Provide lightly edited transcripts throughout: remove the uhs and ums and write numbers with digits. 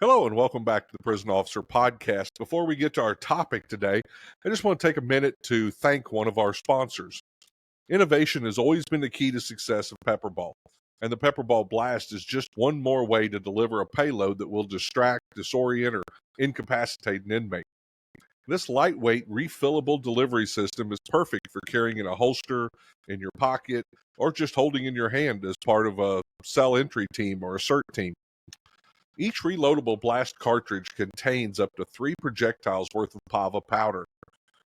Hello and welcome back to the Prison Officer Podcast. Before we get to our topic today, I just want to take a minute to thank one of our sponsors. Innovation has always been the key to success of Pepperball, and the Pepperball Blast is just one more way to deliver a payload that will distract, disorient, or incapacitate an inmate. This lightweight, refillable delivery system is perfect for carrying in a holster, in your pocket, or just holding in your hand as part of a cell entry team or a CERT team. Each reloadable blast cartridge contains up to 3 projectiles worth of PAVA powder.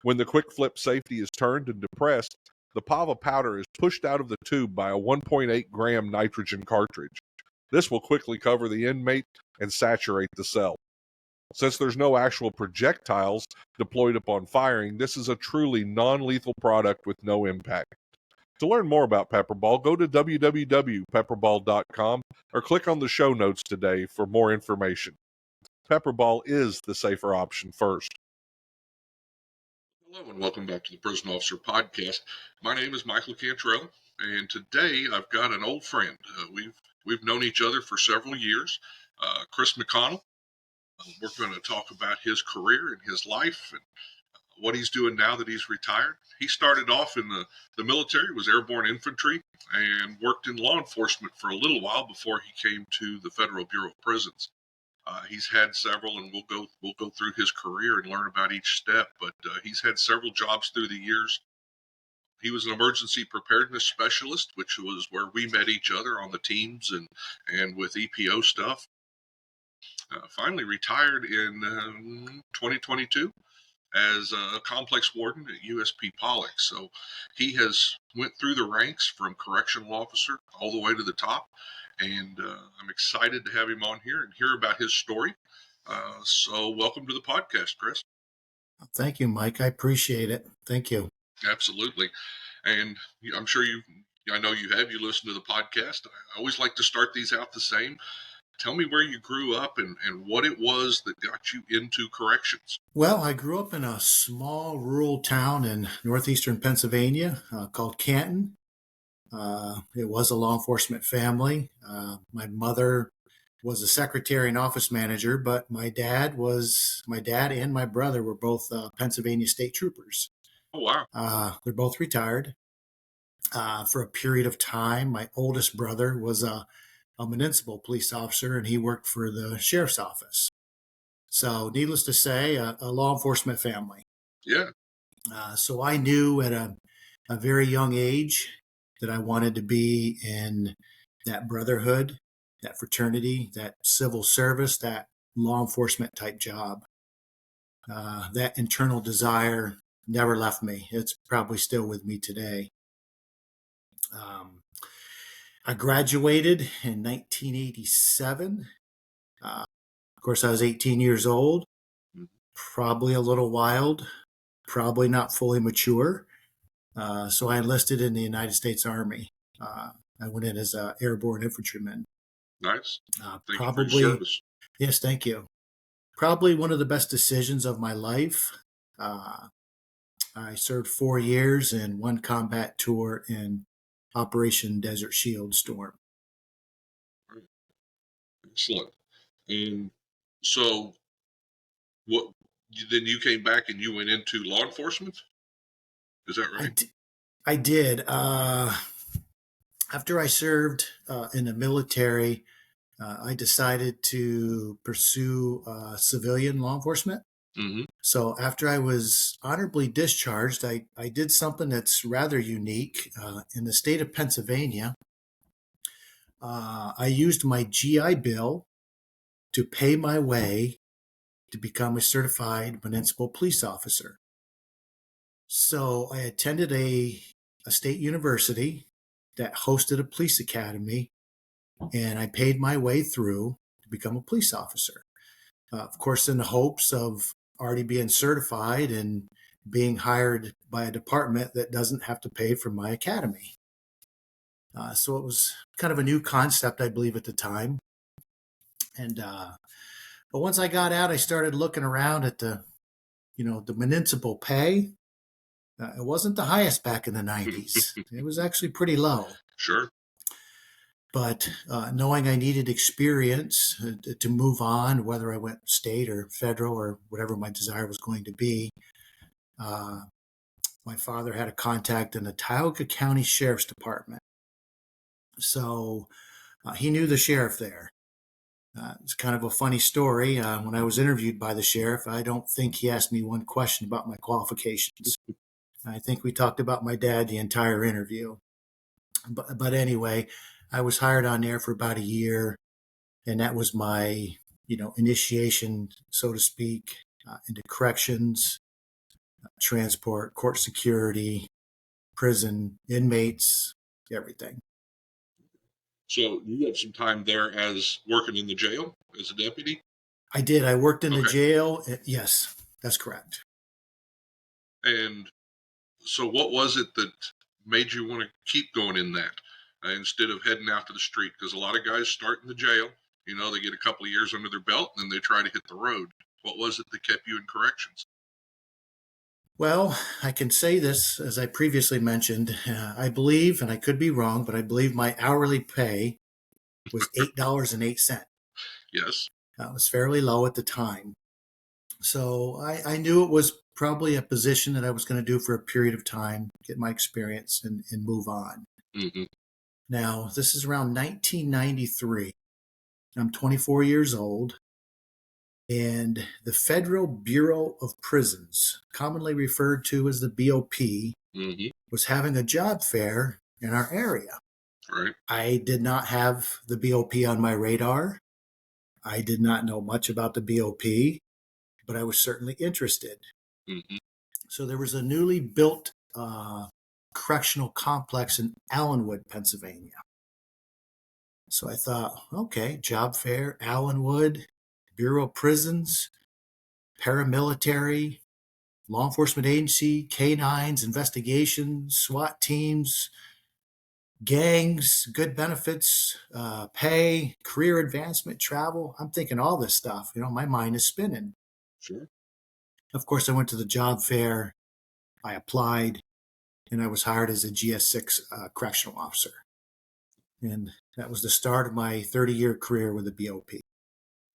When the quick flip safety is turned and depressed, the PAVA powder is pushed out of the tube by a 1.8 gram nitrogen cartridge. This will quickly cover the inmate and saturate the cell. Since there's no actual projectiles deployed upon firing, this is a truly non-lethal product with no impact. To learn more about Pepperball, go to www.pepperball.com or click on the show notes today for more information. Pepperball is the safer option first. Hello and welcome back to the Prison Officer Podcast. My name is Michael Cantrell, and today I've got an old friend. We've known each other for several years, Chris McConnell. We're going to talk about his career and his life and what he's doing now that he's retired. He started off in the military, was airborne infantry, and worked in law enforcement for a little while before he came to the Federal Bureau of Prisons. He's had several, and we'll go through his career and learn about each step. But he's had several jobs through the years. He was an emergency preparedness specialist, which was where we met each other on the teams and with EPO stuff. Finally retired in 2022. As a complex warden at USP Pollock. So he has went through the ranks from correctional officer all the way to the top. And I'm excited to have him on here and hear about his story. So welcome to the podcast, Chris. Thank you, Mike. I appreciate it. Thank you. Absolutely. And I'm sure you listened to the podcast. I always like to start these out the same. Tell me where you grew up and what it was that got you into corrections. Well, I grew up in a small rural town in northeastern Pennsylvania called Canton. It was a law enforcement family. My mother was a secretary and office manager, but my dad and my brother were both Pennsylvania state troopers. Oh, wow. They're both retired. For a period of time, my oldest brother was a municipal police officer, and he worked for the sheriff's office. So needless to say, a law enforcement family. Yeah. So I knew at a very young age that I wanted to be in that brotherhood, that fraternity, that civil service, that law enforcement type job. That internal desire never left me. It's probably still with me today. I graduated in 1987. Of course, I was 18 years old, probably a little wild, probably not fully mature. So I enlisted in the United States Army. I went in as an airborne infantryman. Nice. Thank you for your service. Yes, thank you. Probably one of the best decisions of my life. I served 4 years in one combat tour in Operation Desert Shield Storm. Excellent. And so, then you came back and you went into law enforcement? Is that right? I did. After I served in the military, I decided to pursue civilian law enforcement. Mm-hmm. So after I was honorably discharged, I did something that's rather unique. In the state of Pennsylvania, I used my GI Bill to pay my way to become a certified municipal police officer. So I attended a state university that hosted a police academy, and I paid my way through to become a police officer. Of course, in the hopes of already being certified and being hired by a department that doesn't have to pay for my academy. So it was kind of a new concept, I believe, at the time. And but once I got out, I started looking around at the municipal pay. It wasn't the highest back in the 90s. It was actually pretty low. Sure. But knowing I needed experience to move on, whether I went state or federal or whatever my desire was going to be, uh, my father had a contact in the Tioga County Sheriff's Department. So he knew the sheriff there. It's kind of a funny story. When I was interviewed by the sheriff, I don't think he asked me one question about my qualifications. I think we talked about my dad the entire interview. But anyway, I was hired on there for about a year, and that was my, initiation, so to speak, into corrections, transport, court security, prison, inmates, everything. So you had some time there as working in the jail as a deputy? I did. I worked in the Okay. jail. Yes, that's correct. And so what was it that made you want to keep going in that instead of heading out to the street? Because a lot of guys start in the jail, they get a couple of years under their belt and then they try to hit the road. What was it that kept you in corrections? Well, I can say this, as I previously mentioned, I believe, and I could be wrong, but I believe my hourly pay was $8.08. Yes. That was fairly low at the time. So I knew it was probably a position that I was going to do for a period of time, get my experience and move on. Mm-hmm. Now, this is around 1993. I'm 24 years old. And the Federal Bureau of Prisons, commonly referred to as the BOP, Mm-hmm. was having a job fair in our area. Right. I did not have the BOP on my radar. I did not know much about the BOP, but I was certainly interested. Mm-hmm. So there was a newly built correctional complex in Allenwood, Pennsylvania. So I thought, okay, job fair, Allenwood, Bureau of Prisons, paramilitary, law enforcement agency, canines, investigations, SWAT teams, gangs, good benefits, pay, career advancement, travel. I'm thinking all this stuff. My mind is spinning. Sure. Of course, I went to the job fair. I applied, and I was hired as a GS6 correctional officer. And that was the start of my 30-year career with the BOP.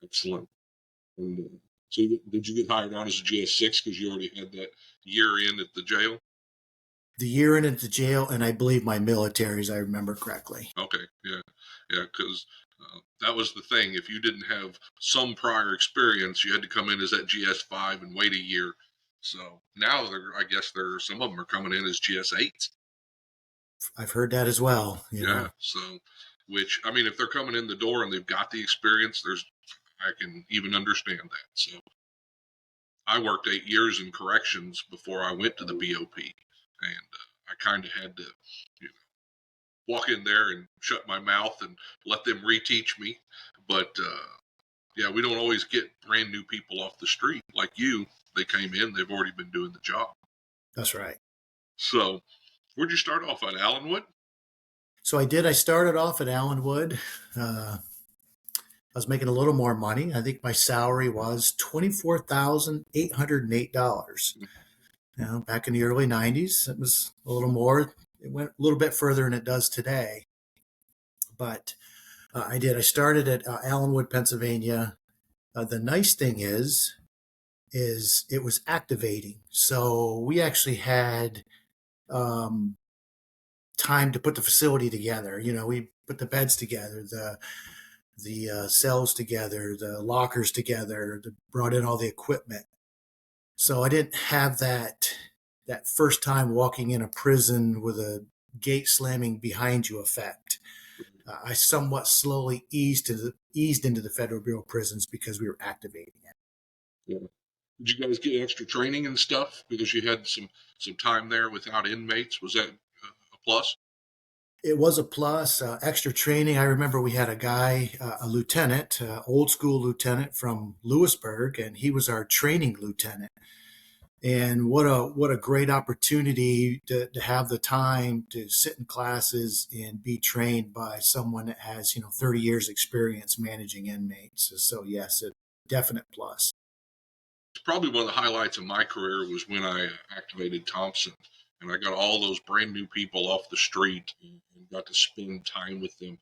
Excellent. And so did you get hired on as a GS6 because you already had that year in at the jail? The year in at the jail, and I believe my military, as I remember correctly. Okay, yeah, because that was the thing. If you didn't have some prior experience, you had to come in as that GS5 and wait a year. So now, I guess some of them are coming in as GS8s. I've heard that as well. Yeah, so which I mean, if they're coming in the door and they've got the experience, I can even understand that. So I worked 8 years in corrections before I went to the BOP, and I kind of had to, walk in there and shut my mouth and let them reteach me. But yeah, we don't always get brand new people off the street like you. They came in, they've already been doing the job. That's right. So, where'd you start off at? Allenwood? So I did. I started off at Allenwood. I was making a little more money. I think my salary was $24,808. Back in the early 90s, it was a little more. It went a little bit further than it does today. But I did. I started at Allenwood, Pennsylvania. The nice thing is it was activating. So we actually had time to put the facility together. We put the beds together, the cells together, the lockers together, brought in all the equipment. So I didn't have that first time walking in a prison with a gate slamming behind you effect. I somewhat slowly eased into the Federal Bureau of Prisons because we were activating it. Yeah. Did you guys get extra training and stuff because you had some time there without inmates? Was that a plus? It was a plus. Extra training. I remember we had a guy, a lieutenant, old school lieutenant from Lewisburg, and he was our training lieutenant. And what a great opportunity to have the time to sit in classes and be trained by someone that has 30 years experience managing inmates. So yes, a definite plus. Probably one of the highlights of my career was when I activated Thompson, and I got all those brand new people off the street and got to spend time with them,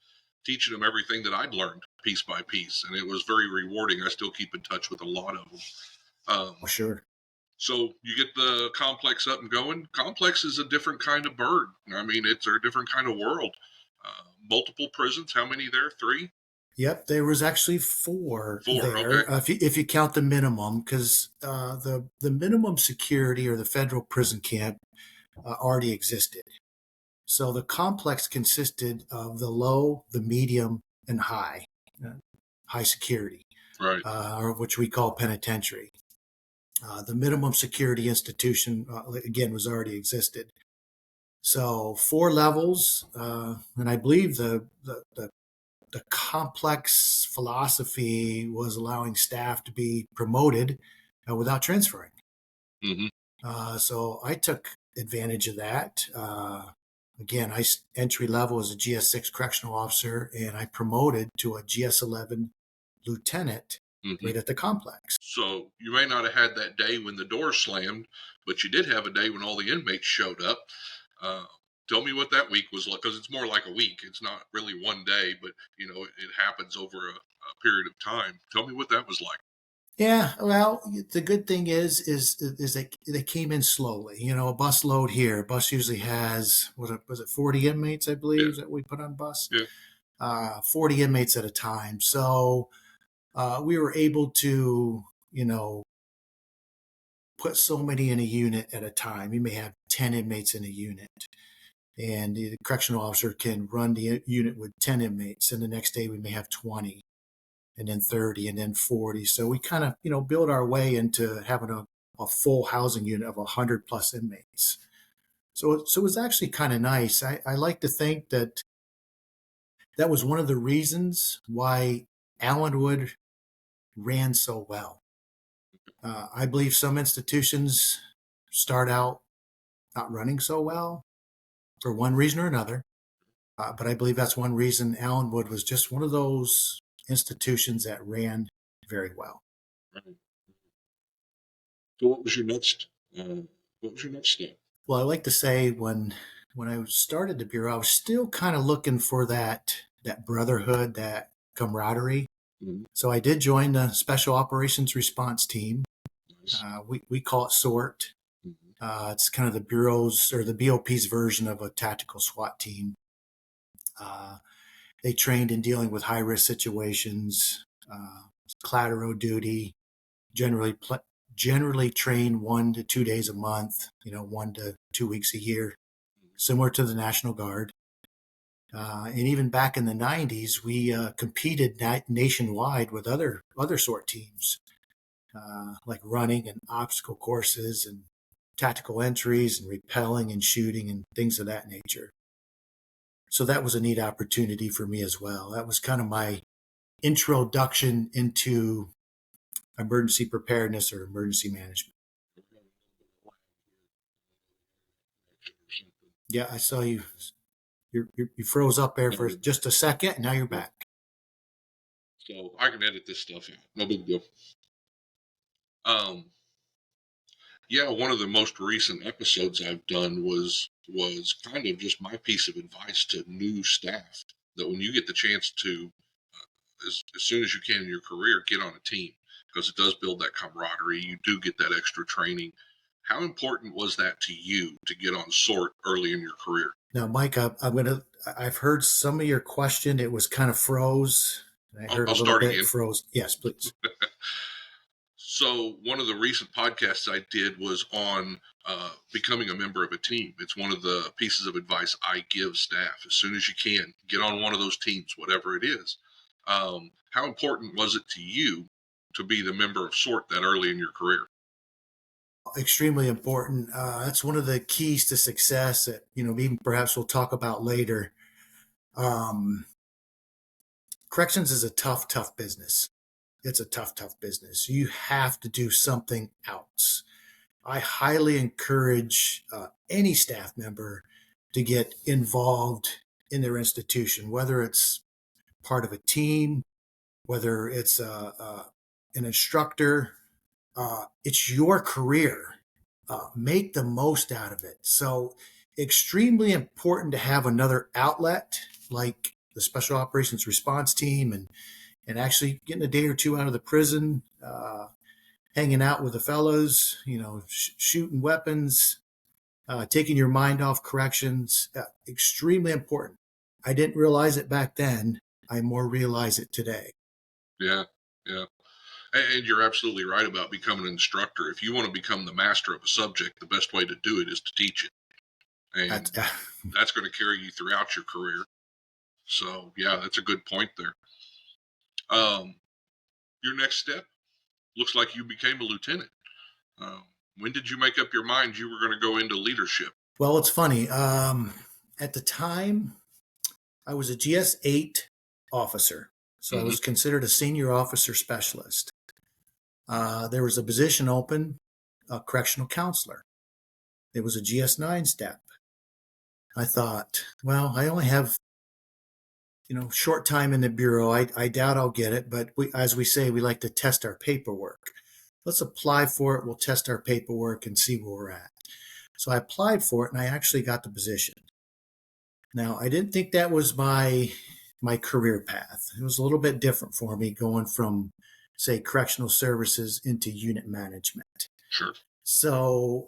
teaching them everything that I'd learned piece by piece, and it was very rewarding. I still keep in touch with a lot of them. Sure. So you get the complex up and going. Complex is a different kind of bird. I mean, it's a different kind of world. Multiple prisons. How many there? 3? Yep, there was actually 4 there. Okay. If you count the minimum, because the minimum security or the federal prison camp already existed. So the complex consisted of the low, the medium, and high security, Right. or which we call penitentiary. The minimum security institution, again, was already existed. So 4 levels, and I believe the complex philosophy was allowing staff to be promoted without transferring. Mm-hmm. So I took advantage of that. Again, I entry level as a GS6 correctional officer, and I promoted to a GS11 lieutenant right at the complex. So you may not have had that day when the door slammed, but you did have a day when all the inmates showed up. Tell me what that week was like, because it's more like a week. It's not really one day, but it happens over a period of time. Tell me what that was like. Yeah, well, the good thing is they came in slowly. You know, a bus load here. A bus usually has was it 40 inmates, I believe, that we put on bus. Yeah. 40 inmates at a time. So we were able to, put so many in a unit at a time. You may have 10 inmates in a unit, and the correctional officer can run the unit with 10 inmates, and the next day we may have 20. And then 30 and then 40. So we kind of, build our way into having a full housing unit of 100 plus inmates. So it was actually kind of nice. I like to think that was one of the reasons why Allenwood ran so well. I believe some institutions start out not running so well for one reason or another. But I believe that's one reason Allenwood was just one of those institutions that ran very well. Right. So what was your next step? Well, I like to say when I started the bureau, I was still kind of looking for that brotherhood, that camaraderie. Mm-hmm. So I did join the Special Operations Response Team. Nice. We call it SORT. Mm-hmm. It's kind of the bureau's or the BOP's version of a tactical SWAT team. They trained in dealing with high risk situations, collateral duty, generally train 1 to 2 days a month, 1 to 2 weeks a year, similar to the National Guard. And even back in the 90s, we competed nationwide with other SORT teams, like running and obstacle courses and tactical entries and repelling and shooting and things of that nature. So that was a neat opportunity for me as well. That was kind of my introduction into emergency preparedness or emergency management. Yeah, I saw you. You froze up there for just a second, and now you're back. So I can edit this stuff out. No big deal. Yeah, one of the most recent episodes I've done was kind of just my piece of advice to new staff, that when you get the chance to, as soon as you can in your career, get on a team, because it does build that camaraderie. You do get that extra training. How important was that to you to get on SORT early in your career? Now, Mike, I've heard some of your question. It was kind of froze. I heard I'll a little start bit again. Froze. Yes, please. So one of the recent podcasts I did was on becoming a member of a team. It's one of the pieces of advice I give staff. As soon as you can, get on one of those teams, whatever it is. How important was it to you to be the member of SORT that early in your career? Extremely important. That's one of the keys to success that, even perhaps we'll talk about later. Corrections is a tough business. It's a tough business. You have to do something else. I highly encourage any staff member to get involved in their institution, whether it's part of a team, whether it's an instructor. It's your career. Make the most out of it. So extremely important to have another outlet like the special operations response team, and actually getting a day or two out of the prison, hanging out with the fellows, shooting weapons, taking your mind off corrections, extremely important. I didn't realize it back then. I more realize it today. Yeah, yeah. And you're absolutely right about becoming an instructor. If you want to become the master of a subject, the best way to do it is to teach it. And that's going to carry you throughout your career. So, yeah, that's a good point there. Your next step looks like you became a lieutenant. When did you make up your mind you were going to go into leadership? Well, it's funny. At the time, I was a GS-8 officer, so I was considered a senior officer specialist. There was a position open, a correctional counselor. It was a GS-9 step. I thought, well, I only have, short time in the Bureau. I doubt I'll get it, but as we say, we like to test our paperwork. Let's apply for it. We'll test our paperwork and see where we're at. So I applied for it, and I actually got the position. Now, I didn't think that was my career path. It was a little bit different for me going from, say, correctional services into unit management. Sure. So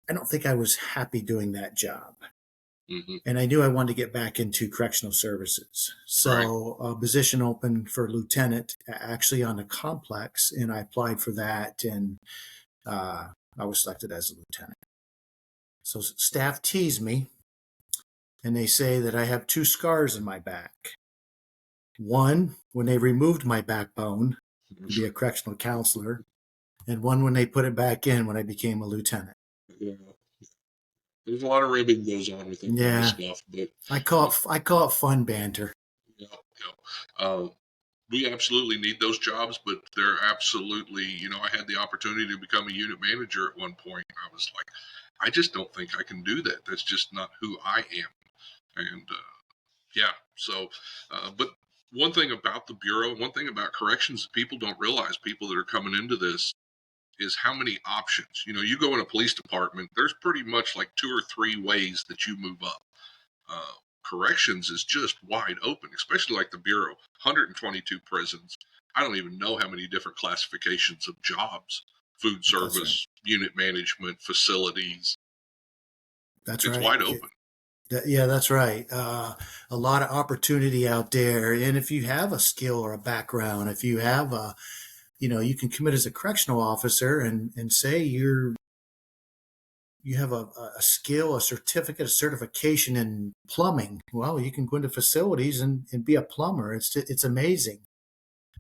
I don't think I was happy doing that job. And I knew I wanted to get back into correctional services. So a position opened for lieutenant actually on the complex, and I applied for that, and I was selected as a lieutenant. So staff tease me, and they say that I have 2 scars in my back. One, when they removed my backbone to be a correctional counselor, and one when they put it back in when I became a lieutenant. Yeah. There's a lot of ribbing goes on with that kind of stuff, but I call it fun banter. Yeah. We absolutely need those jobs, but they're absolutely, I had the opportunity to become a unit manager at one point. And I was like, I just don't think I can do that. That's just not who I am. And but one thing about the Bureau, one thing about corrections that people don't realize, people that are coming into this, is how many options. You go in a police department, there's pretty much like 2 or 3 ways that you move up. Corrections is just wide open, especially like the Bureau, 122 prisons. I don't even know how many different classifications of jobs, food service, unit management, facilities. That's it's right. Wide open. Yeah, that's right. A lot of opportunity out there. And if you have a skill or a background, if you have you can commit as a correctional officer and say you have a skill, a certificate, a certification in plumbing. Well, you can go into facilities and be a plumber. It's amazing.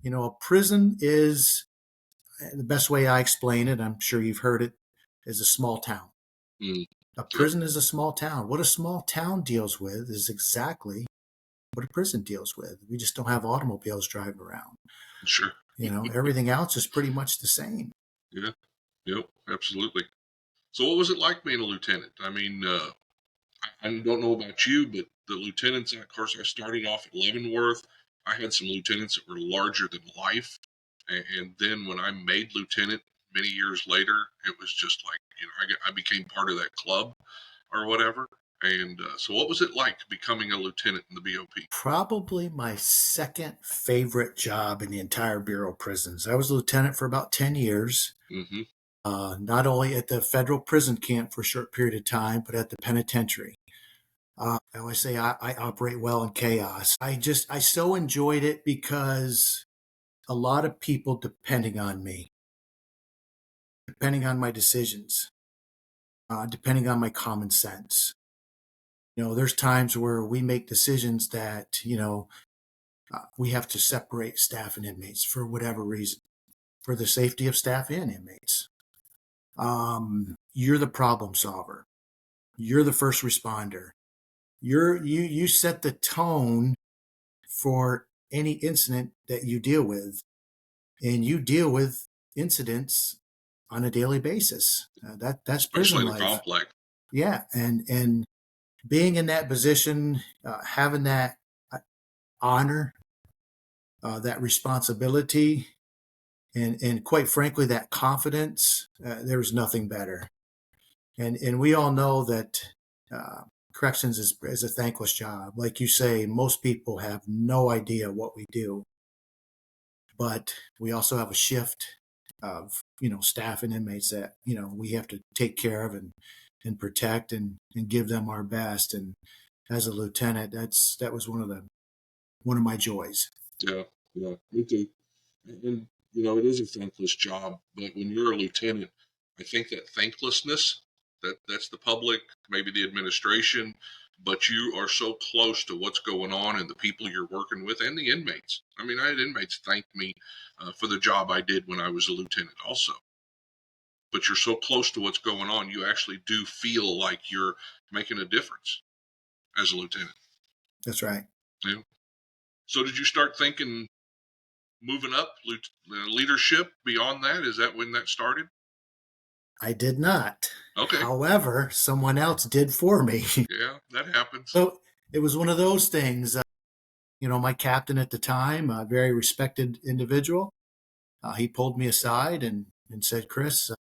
A prison is, the best way I explain it, I'm sure you've heard it, is a small town. A prison is a small town. What a small town deals with is exactly what a prison deals with. We just don't have automobiles driving around. Sure. Everything else is pretty much the same. Yeah. Yep. Absolutely. So what was it like being a lieutenant? I mean, I don't know about you, but the lieutenants, of course, I started off at Leavenworth. I had some lieutenants that were larger than life. And then when I made lieutenant many years later, it was just like, I became part of that club or whatever. And so what was it like becoming a lieutenant in the BOP? Probably my second favorite job in the entire Bureau of Prisons. I was a lieutenant for about 10 years. Not only at the federal prison camp for a short period of time, but at the penitentiary. I always say I operate well in chaos. I so enjoyed it because a lot of people depending on me, depending on my decisions, depending on my common sense. There's times where we make decisions that, we have to separate staff and inmates for whatever reason, for the safety of staff and inmates. You're the problem solver. You're the first responder. You set the tone for any incident that you deal with, and you deal with incidents on a daily basis. That's prison life. Complex. Yeah, and being in that position, having that honor, that responsibility, and quite frankly, that confidence, there's nothing better. And we all know that corrections is a thankless job. Like you say, most people have no idea what we do, but we also have a shift of, staff and inmates that, we have to take care of and protect and give them our best. And as a lieutenant, that was one of my joys. Yeah, yeah, me too. And it is a thankless job, but when you're a lieutenant, I think that thanklessness, that's the public, maybe the administration, but you are so close to what's going on and the people you're working with and the inmates. I mean, I had inmates thank me for the job I did when I was a lieutenant also. But you're so close to what's going on, you actually do feel like you're making a difference as a lieutenant. That's right. Yeah. So did you start thinking moving up leadership beyond that? Is that when that started? I did not. Okay. However, someone else did for me. Yeah, that happens. So it was one of those things. My captain at the time, a very respected individual, he pulled me aside and said, "Chris,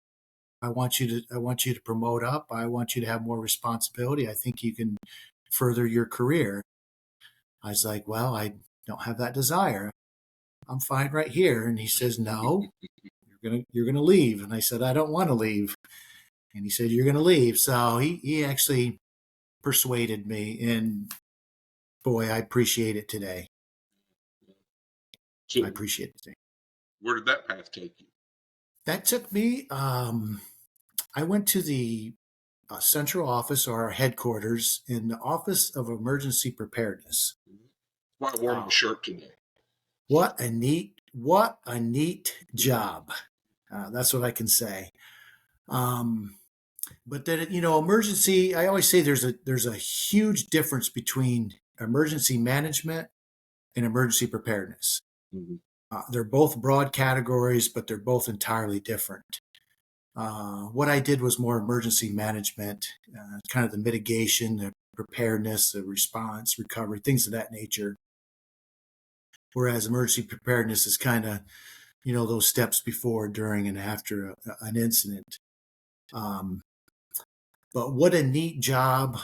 I want you to promote up. I want you to have more responsibility. I think you can further your career." I was like, "Well, I don't have that desire. I'm fine right here." And he says, "No, you're gonna leave." And I said, "I don't want to leave." And he said, "You're gonna leave." So he actually persuaded me, and boy, I appreciate it today. So I appreciate it today. where did that path take you? That took me. I went to the central office or our headquarters in the Office of Emergency Preparedness. Why I wore my shirt today. What a neat job. That's what I can say. But then, emergency, I always say there's a huge difference between emergency management and emergency preparedness. Mm-hmm. They're both broad categories, but they're both entirely different. What I did was more emergency management, kind of the mitigation, the preparedness, the response, recovery, things of that nature. Whereas emergency preparedness is kind of, those steps before, during, and after an incident. But what a neat job.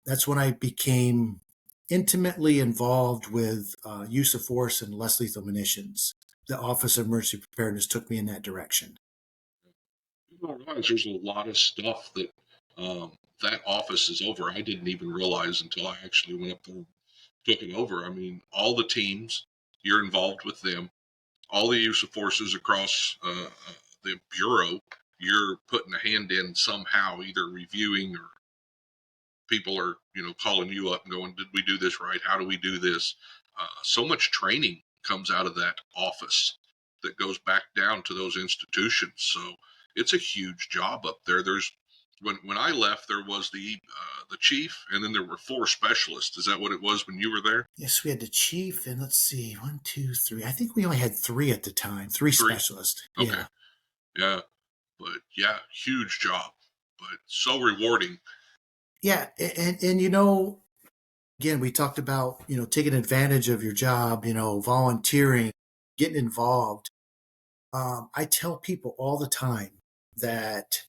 That's when I became intimately involved with use of force and less lethal munitions. The Office of Emergency Preparedness took me in that direction. There's a lot of stuff that that office is over. I didn't even realize until I actually went up there and took it over. I mean, all the teams, you're involved with them. All the use of forces across the bureau, you're putting a hand in somehow, either reviewing or people are, calling you up and going, did we do this right? How do we do this? So much training comes out of that office that goes back down to those institutions. So it's a huge job up there. There's when I left, there was the chief, and then there were 4 specialists. Is that what it was when you were there? Yes, we had the chief, and let's see, 1, 2, 3. I think we only had 3 at the time. 3 specialists. Okay. Yeah. But yeah, huge job, but so rewarding. Yeah, and again, we talked about taking advantage of your job, volunteering, getting involved. I tell people all the time that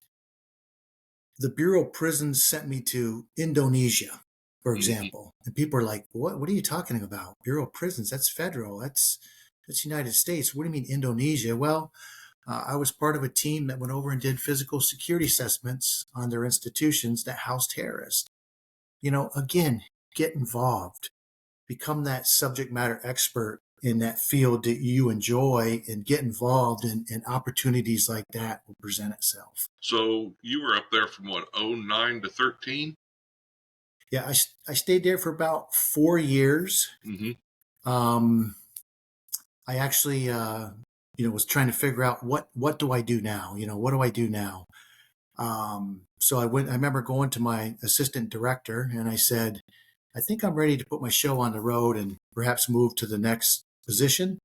the Bureau of Prisons sent me to Indonesia, for example, and people are like, "What are you talking about? Bureau of Prisons? That's federal. That's United States. What do you mean Indonesia?" Well, I was part of a team that went over and did physical security assessments on their institutions that house terrorists. Again, get involved, become that subject matter expert in that field that you enjoy, and get involved, and opportunities like that will present itself. So you were up there from what, 09 to 13? Yeah, I stayed there for about 4 years. Mm-hmm. I actually, was trying to figure out what do I do now? What do I do now? So I remember going to my assistant director and I said, "I think I'm ready to put my show on the road and perhaps move to the next position."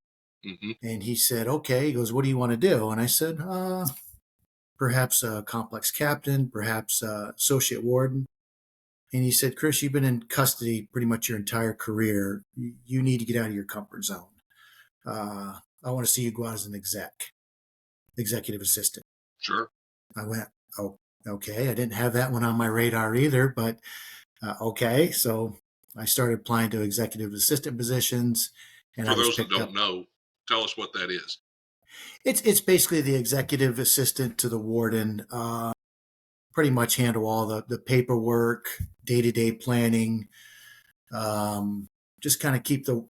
Mm-hmm. And he said, "Okay." He goes, "What do you want to do?" And I said, "Perhaps a complex captain, perhaps associate warden." And he said, "Chris, you've been in custody pretty much your entire career. You need to get out of your comfort zone. I want to see you go out as an executive assistant." Sure. I went, "Oh, Okay, I didn't have that one on my radar either, but okay. So I started applying to executive assistant positions, and I For was those that picked don't up. know, tell us what that is. It's basically the executive assistant to the warden. Pretty much handle all the paperwork, day to day planning. Um, just kind of keep the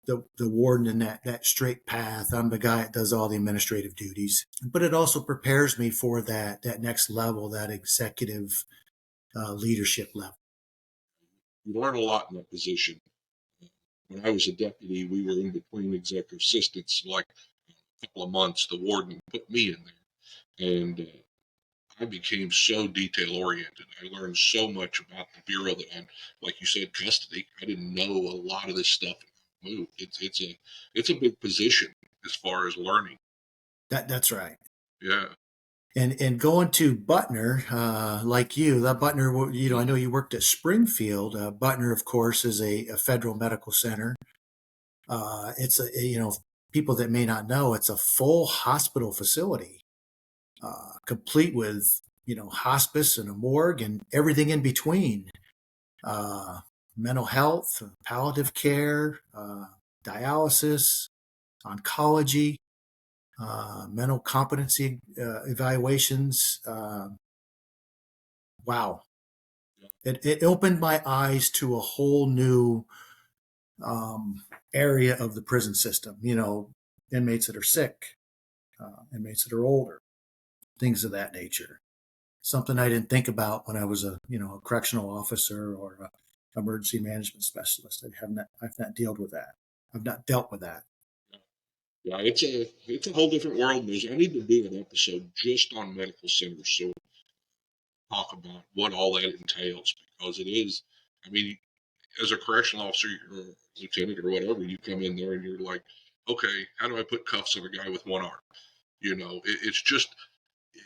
warden in that straight path. I'm the guy that does all the administrative duties, but it also prepares me for that next level, that executive leadership level. You learn a lot in that position. When I was a deputy, we were in between executive assistants. Like a couple of months, the warden put me in there, and I became so detail oriented. I learned so much about the bureau that like you said, custody. I didn't know a lot of this stuff. Move. It's a big position as far as learning. That's right. Yeah. And going to Butner, like you, that Butner, I know you worked at Springfield. Butner, of course, is a federal medical center. It's people that may not know, it's a full hospital facility, complete with hospice and a morgue and everything in between. Uh, Mental health, palliative care, dialysis, oncology, mental competency evaluations. Wow. It opened my eyes to a whole new area of the prison system. Inmates that are sick, inmates that are older, things of that nature. Something I didn't think about when I was a correctional officer or a emergency management specialist. I've not dealt with that. I've not dealt with that. Yeah, it's a whole different world. I need to do an episode just on medical centers, so talk about what all that entails, because it is. I mean, as a correctional officer or lieutenant or whatever, you come in there and you're like, okay, how do I put cuffs on a guy with one arm? It's just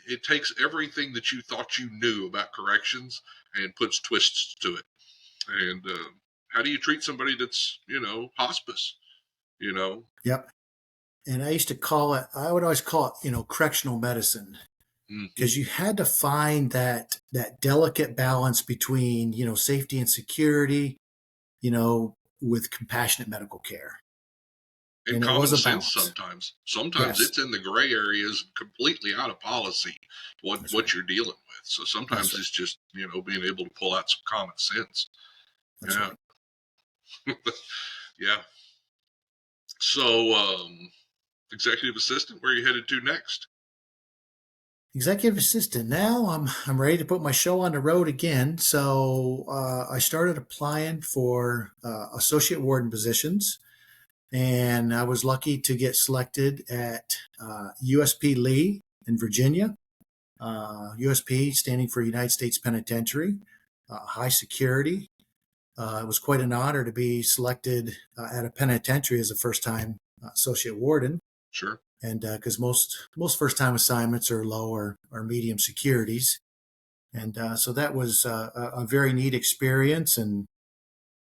it takes everything that you thought you knew about corrections and puts twists to it. And how do you treat somebody that's hospice? You know, Yep. And I would always call it, correctional medicine, mm-hmm. because you had to find that delicate balance between, safety and security, with compassionate medical care. And And it was common a sense balance. sometimes. Sometimes Yes, it's in the gray areas, completely out of policy, that's right. what you're dealing with. So That's sometimes right. it's just being able to pull out some common sense. That's Yeah, right. yeah. So executive assistant, where are you headed to next? Executive assistant. Now I'm ready to put my show on the road again. So I started applying for associate warden positions, and I was lucky to get selected at USP Lee in Virginia. USP standing for United States Penitentiary, high security. It was quite an honor to be selected at a penitentiary as a first time associate warden. Sure. And because most first time assignments are low or medium securities, and so that was a very neat experience. And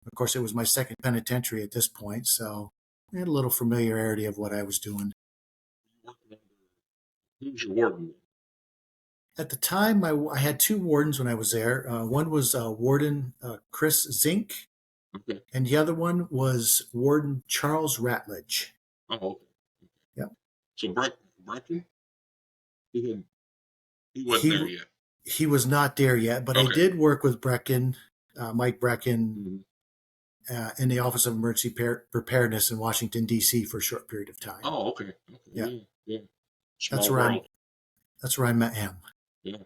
of course, it was my second penitentiary at this point, so I had a little familiarity of what I was doing. Who's your warden? At the time, I had two wardens when I was there. One was Warden Chris Zink, Okay. and the other one was Warden Charles Ratledge. Oh, okay. Yep. So Brecken, he had, he wasn't He there yet. he was not there yet, but I Okay. did work with Mike Brecken, Mm-hmm. in the Office of Emergency Preparedness in Washington D.C. for a short period of time. Oh, okay. Okay. Yeah, Yeah. Yeah. that's Small where world. I met him. Yeah.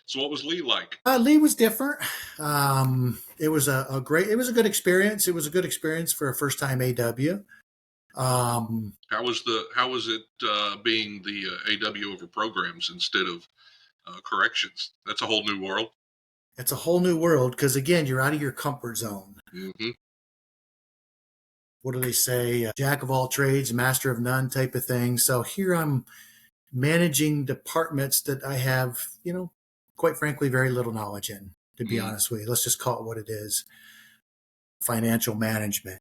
So what was Lee like? Lee was different. It was it was a good experience. It was a good experience for a first time AW. How was it being the AW over programs instead of corrections? That's a whole new world. It's a whole new world because again, you're out of your comfort zone. Mm-hmm. What do they say? Jack of all trades, master of none type of thing. So here I'm managing departments that I have, quite frankly, very little knowledge in, to be Mm-hmm. honest with you. Let's just call it what it is. Financial management,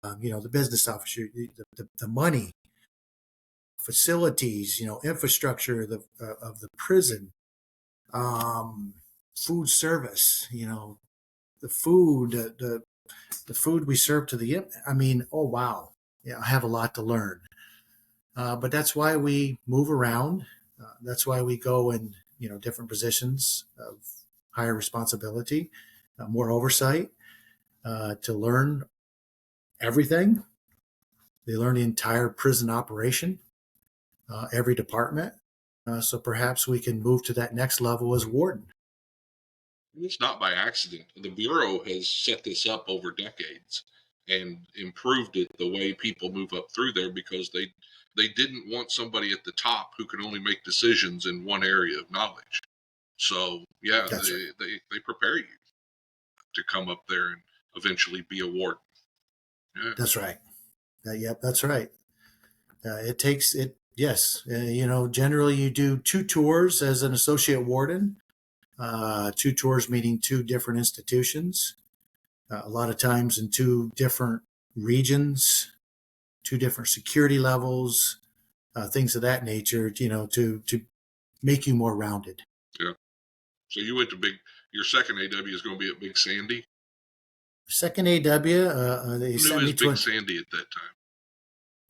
the business officer, the money, facilities, infrastructure of the prison, food service, the food, the food we serve to the, I mean, oh, wow. Yeah, I have a lot to learn. But that's why we move around. That's why we go in, different positions of higher responsibility, more oversight, to learn everything. They learn the entire prison operation, every department. So perhaps we can move to that next level as warden. It's not by accident. The Bureau has set this up over decades and improved it the way people move up through there because they didn't want somebody at the top who can only make decisions in one area of knowledge. So yeah, That's right. they prepare you to come up there and eventually be a warden. Yeah. That's right. Yep, that's right. It takes it. Yes, generally you do 2 tours as an associate warden. 2 tours meaning 2 different institutions. A lot of times in 2 different regions, 2 different security levels, things of that nature. To make you more rounded. Yeah. So you went to your second AW is going to be at Big Sandy. Second AW, they Who sent knew me is to Big Sandy at that time?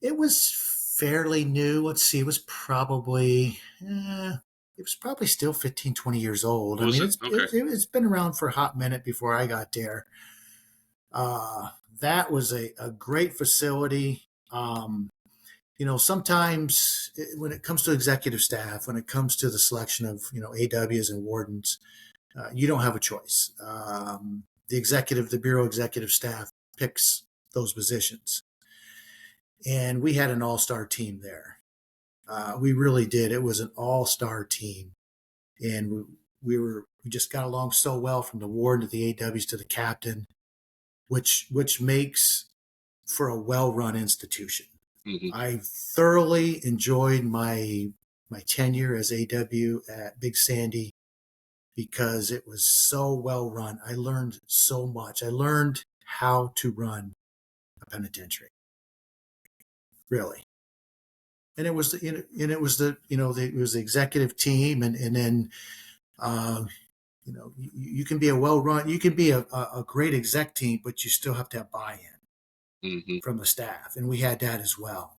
It was fairly new. Let's see, it was probably still 15, 20 years old. I Was mean, it? Okay. it's been around for a hot minute before I got there. That was a great facility. Sometimes when it comes to executive staff, when it comes to the selection of, AWs and wardens, you don't have a choice. The Bureau executive staff picks those positions. And we had an all-star team there. We really did. It was an all-star team. And we just got along so well, from the warden to the AWs to the captain, which makes for a well-run institution. Mm-hmm. I thoroughly enjoyed my tenure as AW at Big Sandy because it was so well run. I learned so much. I learned how to run a penitentiary, really. And it was the executive team, and then you can be you can be a great exec team, but you still have to have buy-in from the staff, and we had that as well.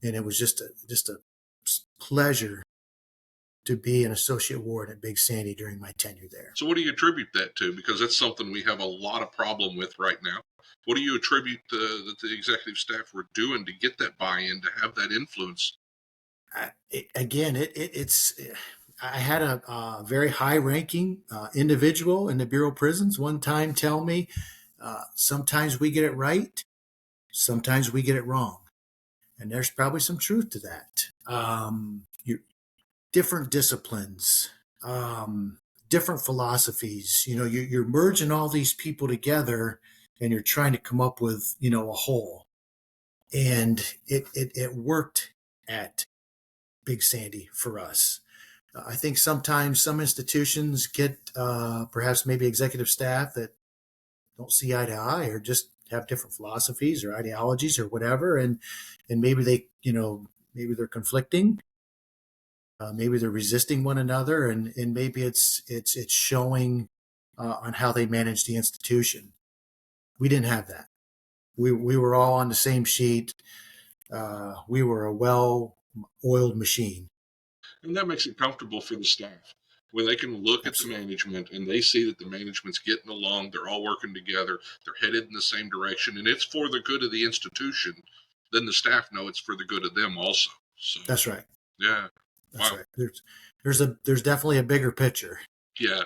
And it was just a pleasure to be an associate warden at Big Sandy during my tenure there. So what do you attribute that to? Because that's something we have a lot of problem with right now. What do you attribute that the executive staff were doing to get that buy-in, to have that influence? I had a very high-ranking individual in the Bureau of Prisons one time tell me, sometimes we get it right, sometimes we get it wrong. And there's probably some truth to that. Different disciplines, different philosophies. You're merging all these people together, and you're trying to come up with a whole. And it worked at Big Sandy for us. I think sometimes some institutions get perhaps maybe executive staff that don't see eye to eye, or just have different philosophies or ideologies or whatever, and maybe maybe they're conflicting. Maybe they're resisting one another, and maybe it's showing on how they manage the institution. We didn't have that. We were all on the same sheet. We were a well-oiled machine. And that makes it comfortable for the staff. When they can look Absolutely. at the management and they see that the management's getting along, they're all working together, they're headed in the same direction, and it's for the good of the institution, then the staff know it's for the good of them also. So That's right. yeah. That's Wow. right. There's definitely a bigger picture. Yeah.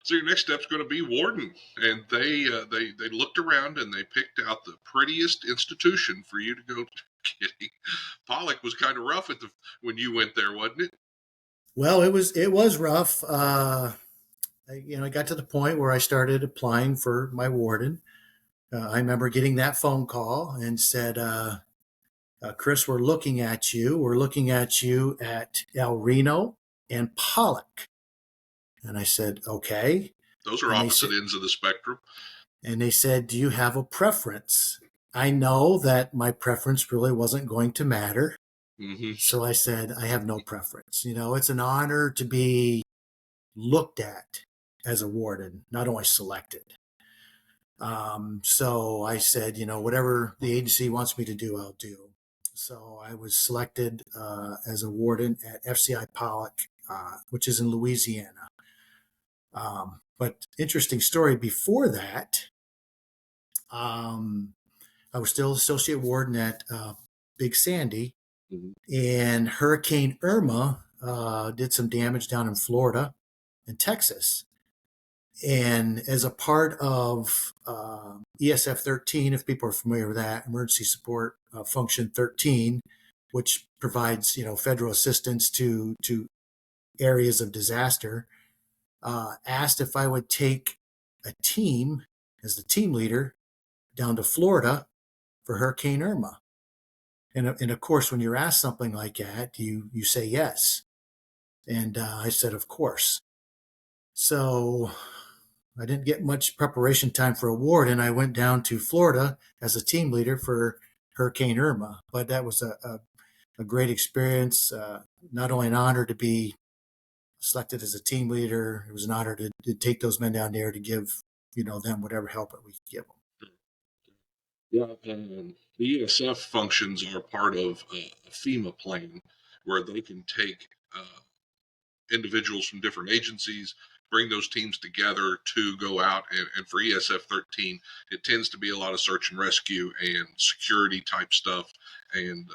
So your next step's going to be warden, and they looked around and they picked out the prettiest institution for you to go. Kidding. Pollock was kind of rough when you went there, wasn't it? Well, it was rough. I got to the point where I started applying for my warden. I remember getting that phone call and said, Chris, we're looking at you. We're looking at you at El Reno and Pollock. And I said, okay. Those are opposite ends of the spectrum. And they said, do you have a preference? I know that my preference really wasn't going to matter. Mm-hmm. So I said, I have no preference. It's an honor to be looked at as a warden, not only selected. So I said, whatever the agency wants me to do, I'll do. So I was selected as a warden at FCI Pollock, which is in Louisiana. But interesting story, before that, I was still associate warden at Big Sandy, Mhm. and Hurricane Irma did some damage down in Florida and Texas. And as a part of ESF 13, if people are familiar with that, Emergency Support Function 13, which provides federal assistance to areas of disaster, asked if I would take a team as the team leader down to Florida for Hurricane Irma. And of course, when you're asked something like that, you say yes. And I said, of course. So I didn't get much preparation time for a ward, and I went down to Florida as a team leader for Hurricane Irma. But that was a great experience. Not only an honor to be selected as a team leader, it was an honor to take those men down there to give them whatever help that we could give them. Yeah, and the ESF functions are part of a FEMA plan where they can take individuals from different agencies, bring those teams together to go out. And for ESF 13, it tends to be a lot of search and rescue and security type stuff. And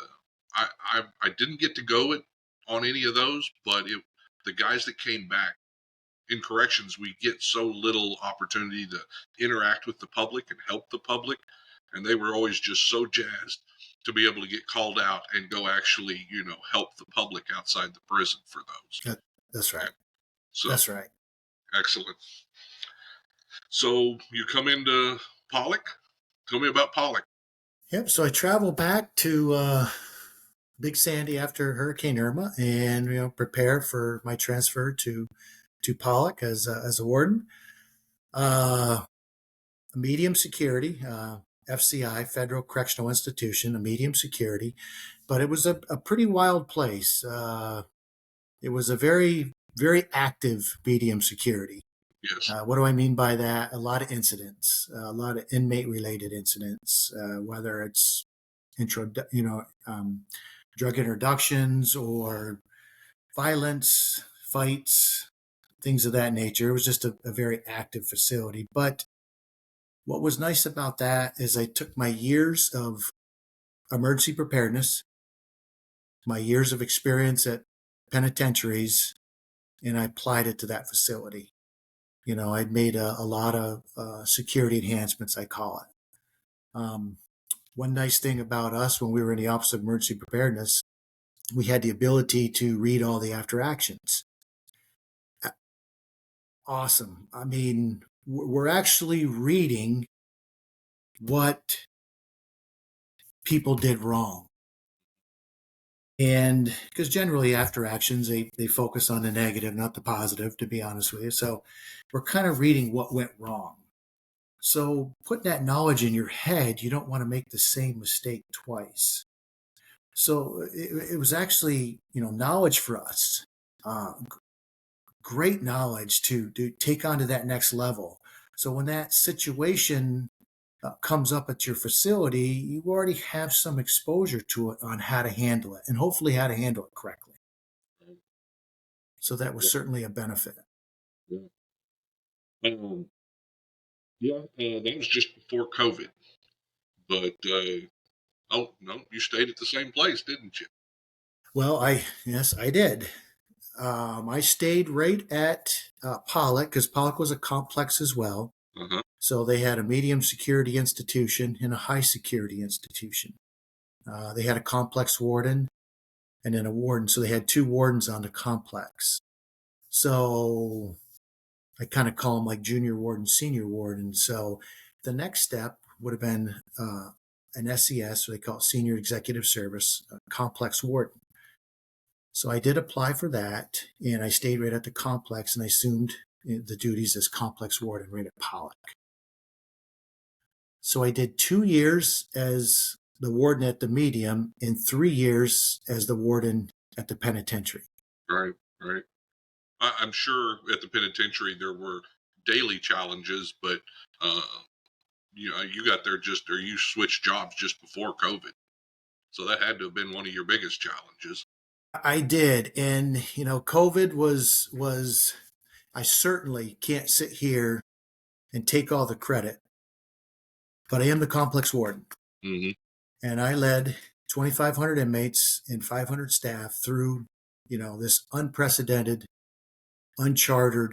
I didn't get to go on any of those, but the guys that came back, in corrections, we get so little opportunity to interact with the public and help the public. And they were always just so jazzed to be able to get called out and go actually, help the public outside the prison for those. That's right. So That's right. excellent. So you come into Pollock. Tell me about Pollock. Yep. So I traveled back to Big Sandy after Hurricane Irma, and prepare for my transfer to Pollock as a warden. Medium security, FCI, Federal Correctional Institution, a medium security, but it was a pretty wild place. It was a very, very active medium security. Yes. What do I mean by that? A lot of incidents, a lot of inmate-related incidents, whether it's drug introductions or violence, fights, things of that nature. It was just a very active facility. But what was nice about that is I took my years of emergency preparedness, my years of experience at penitentiaries, and I applied it to that facility. I'd made a lot of security enhancements, I call it. One nice thing about us when we were in the Office of Emergency Preparedness, we had the ability to read all the after actions. Awesome. I mean, we're actually reading what people did wrong. And because generally after actions, they focus on the negative, not the positive, to be honest with you. So we're kind of reading what went wrong. So put that knowledge in your head, you don't want to make the same mistake twice. So it was actually, knowledge for us, great knowledge to take on to that next level. So when that situation comes up at your facility, you already have some exposure to it on how to handle it, and hopefully how to handle it correctly. So that was certainly a benefit. Yeah. That was just before COVID. But oh no, you stayed at the same place, didn't you? Well, yes, I did. I stayed right at Pollock because Pollock was a complex as well. Uh-huh. So they had a medium security institution and a high security institution. They had a complex warden and then a warden. So they had two wardens on the complex. So I kind of call them like junior warden, senior warden. So the next step would have been an SES, so they call it Senior Executive Service, complex warden. So I did apply for that, and I stayed right at the complex, and I assumed the duties as complex warden right at Pollock. So I did 2 years as the warden at the medium and 3 years as the warden at the penitentiary. Right, right. I'm sure at the penitentiary there were daily challenges, but you got there just, or you switched jobs just before COVID, so that had to have been one of your biggest challenges. I did, and COVID was. I certainly can't sit here and take all the credit, but I am the complex warden, Hmm. and I led 2,500 inmates and 500 staff through, this unprecedented, uncharted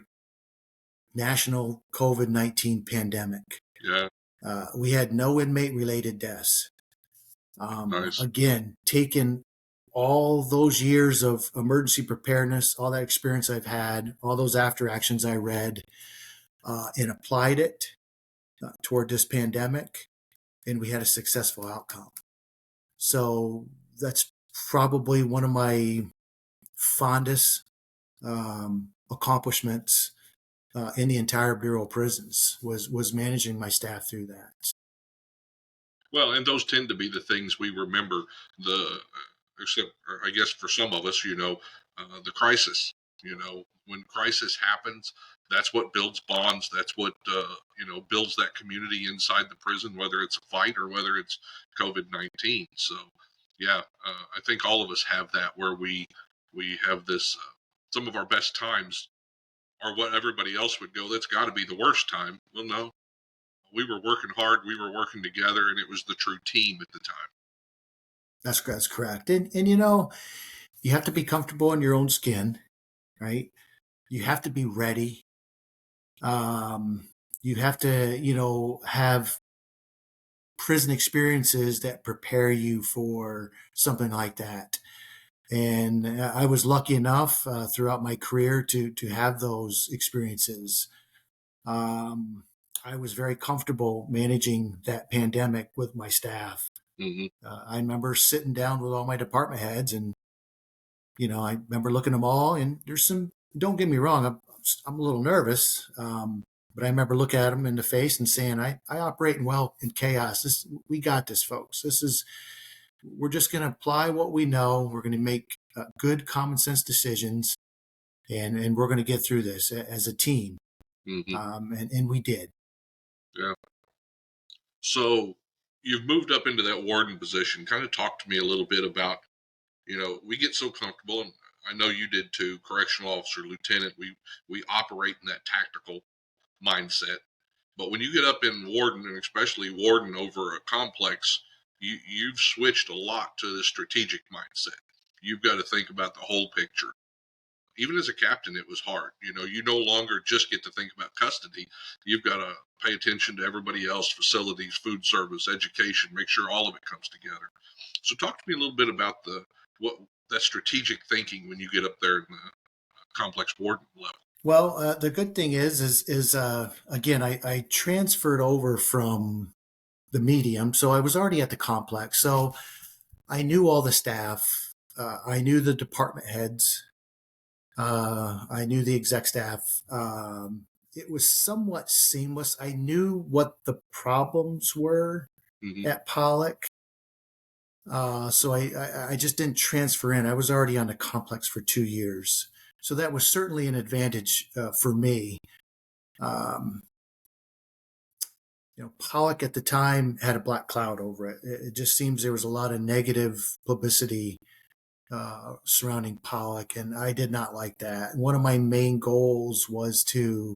national COVID-19 pandemic. Yeah, We had no inmate related deaths. nice. Again, taking all those years of emergency preparedness, all that experience I've had, all those after actions I read, and applied it toward this pandemic, and we had a successful outcome. So that's probably one of my fondest accomplishments in the entire Bureau of Prisons was managing my staff through that. Well, and those tend to be the things we remember. The except, or I guess for some of us, the crisis. When crisis happens, that's what builds bonds. That's what builds that community inside the prison, whether it's a fight or whether it's COVID-19. So, yeah, I think all of us have that where we have this. Some of our best times are what everybody else would go. That's got to be the worst time. Well, no, we were working hard, we were working together, and it was the true team at the time. That's correct. And you have to be comfortable in your own skin, right? You have to be ready. You have to, have prison experiences that prepare you for something like that. And I was lucky enough throughout my career to have those experiences. Um, I was very comfortable managing that pandemic with my staff. Hmm. I remember sitting down with all my department heads, and I remember looking at them all. And there's some. Don't get me wrong, I'm a little nervous, but I remember looking at them in the face and saying, "I operate well in chaos. We got this, folks. We're just going to apply what we know. We're going to make good common sense decisions, and we're going to get through this as a team." Hmm. And we did. Yeah. So you've moved up into that warden position. Kind of talk to me a little bit about, we get so comfortable, and I know you did too, correctional officer, lieutenant. We operate in that tactical mindset. But when you get up in warden, and especially warden over a complex, you've switched a lot to the strategic mindset. You've got to think about the whole picture. Even as a captain, it was hard. You no longer just get to think about custody. You've got to pay attention to everybody else, facilities, food service, education, make sure all of it comes together. So talk to me a little bit about what that strategic thinking when you get up there in the complex warden level. Well, the good thing is again, I transferred over from the medium, so I was already at the complex, so I knew all the staff. I knew the department heads. I knew the exec staff. It was somewhat seamless. I knew what the problems were Hmm. at Pollock. So I just didn't transfer in. I was already on the complex for 2 years. So that was certainly an advantage for me. Um, Pollock at the time had a black cloud over it. It just seems there was a lot of negative publicity surrounding Pollock, and I did not like that. One of my main goals was to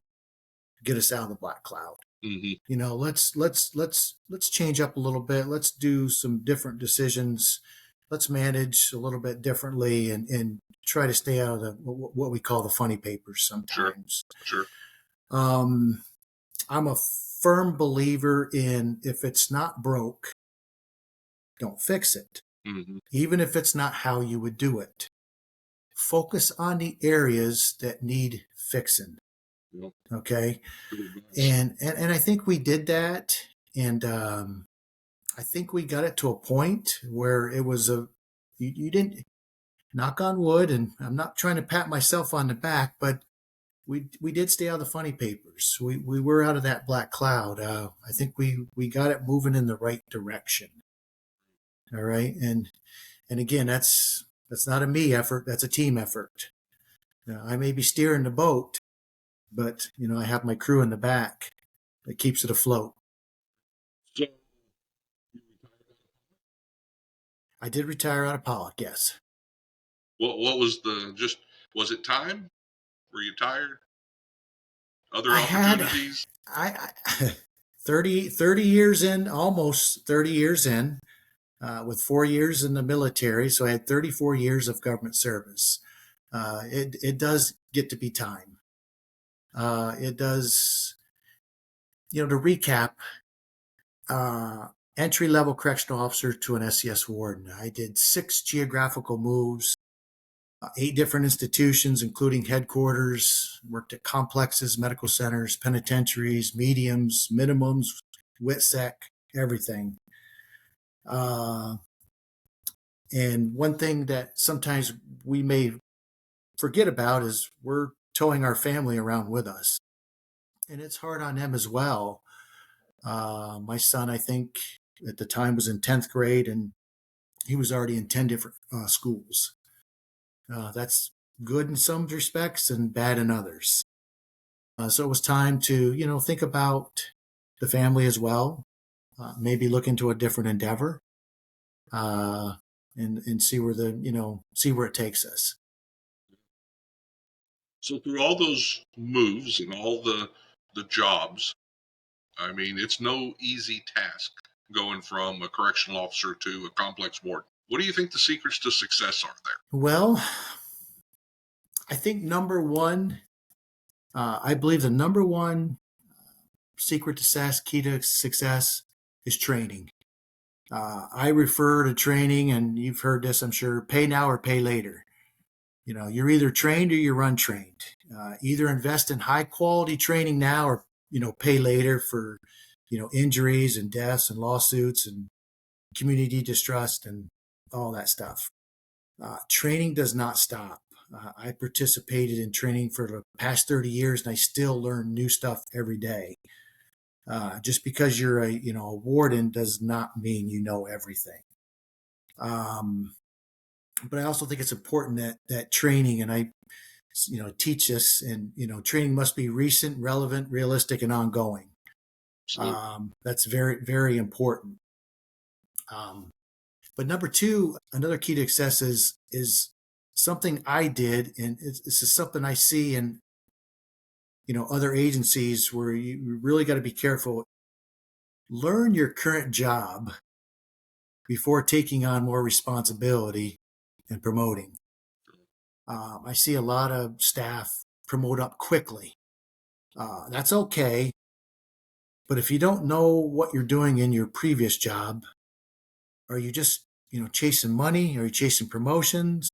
get us out of the black cloud. Hmm. Let's change up a little bit. Let's do some different decisions. Let's manage a little bit differently, and try to stay out of what we call the funny papers Sure. sometimes. Sure. Um, I'm a firm believer in, if it's not broke, don't fix it, Hmm. even if it's not how you would do it. Focus on the areas that need fixing. Yep. Okay. Good advice. And I think we did that. And I think we got it to a point where it was you didn't, knock on wood, and I'm not trying to pat myself on the back, but we did stay out of the funny papers. We were out of that black cloud. I think we got it moving in the right direction. All right. And again, that's not a me effort. That's a team effort. I may be steering the boat, but I have my crew in the back that keeps it afloat. So, I did retire out of Pollock, yes. what was was it time? Were you tired? Other I had opportunities? I 30 years in, almost 30 years in, with 4 years in the military. So I had 34 years of government service. It does get to be time. It does, to recap, entry level correctional officer to an SCS warden. I did 6 geographical moves, 8 different institutions, including headquarters, worked at complexes, medical centers, penitentiaries, mediums, minimums, WITSEC, everything. And one thing that sometimes we may forget about is we're towing our family around with us. And it's hard on them as well. My son, I think, at the time was in 10th grade, and he was already in 10 different schools. That's good in some respects and bad in others. So it was time to, think about the family as well, maybe look into a different endeavor, and see where it takes us. So through all those moves and all the jobs, I mean, it's no easy task going from a correctional officer to a complex warden. What do you think the secrets to success are there? Well, I think number one, I believe the number one secret to success, key to success, is training. I refer to training, and you've heard this, I'm sure, pay now or pay later. You're either trained or you're untrained. Either invest in high quality training now or, pay later for, injuries and deaths and lawsuits and community distrust and all that stuff. Training does not stop. I participated in training for the past 30 years, and I still learn new stuff every day. Just because you're a warden does not mean you know everything. But I also think it's important that training, and I, teach this, and training must be recent, relevant, realistic, and ongoing. That's very, very important. But number two, another key to success is something I did, and this is something I see in other agencies where you really got to be careful. Learn your current job before taking on more responsibility and promoting. I see a lot of staff promote up quickly. That's okay. But if you don't know what you're doing in your previous job, are you just, chasing money? Are you chasing promotions?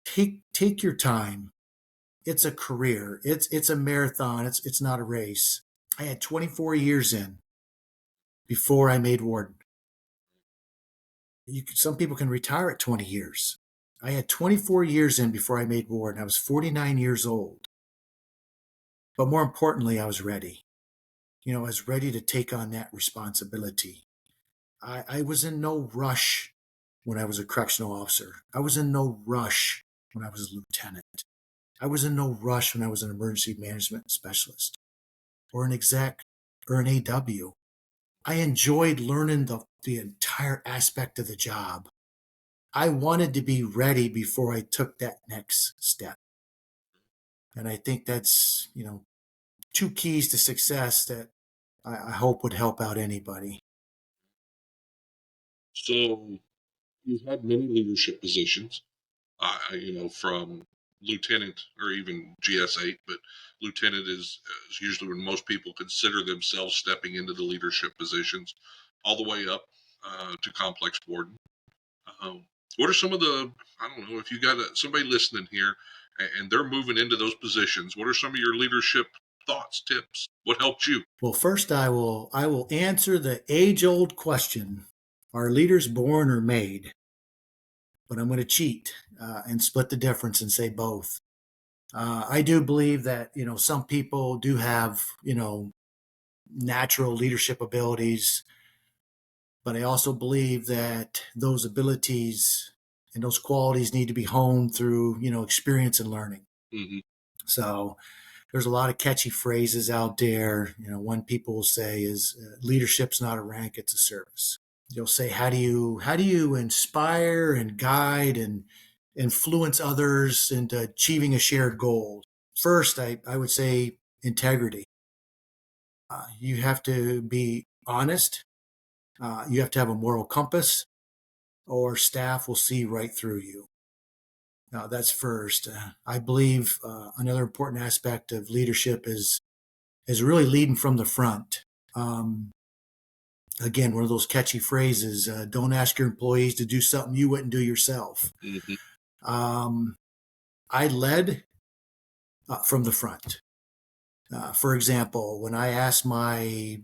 Take your time. It's a career. It's a marathon. It's not a race. I had 24 years in before I made warden. Some people can retire at 20 years. I had 24 years in before I made warden. I was 49 years old. But more importantly, I was ready. I was ready to take on that responsibility. I was in no rush when I was a correctional officer. I was in no rush when I was a lieutenant. I was in no rush when I was an emergency management specialist or an exec or an AW. I enjoyed learning the entire aspect of the job. I wanted to be ready before I took that next step. And I think that's, two keys to success that I hope would help out anybody. So you've had many leadership positions, from lieutenant or even GS8, but lieutenant is usually when most people consider themselves stepping into the leadership positions, all the way up to complex warden. What are some of I don't know, if you got somebody listening here and they're moving into those positions, what are some of your leadership thoughts, tips? What helped you? Well, first I will answer the age-old question: are leaders born or made? But I'm going to cheat and split the difference and say both. I do believe that some people do have natural leadership abilities, but I also believe that those abilities and those qualities need to be honed through experience and learning. Mm-hmm. So there's a lot of catchy phrases out there. One people will say is leadership's not a rank, it's a service. You'll say, how do you inspire and guide and influence others into achieving a shared goal? First, I would say integrity. You have to be honest. You have to have a moral compass, or staff will see right through you. Now, that's first. I believe another important aspect of leadership is really leading from the front. Um, Again, one of those catchy phrases: "Don't ask your employees to do something you wouldn't do yourself." Mm-hmm. Um, I led from the front. For example, when I asked my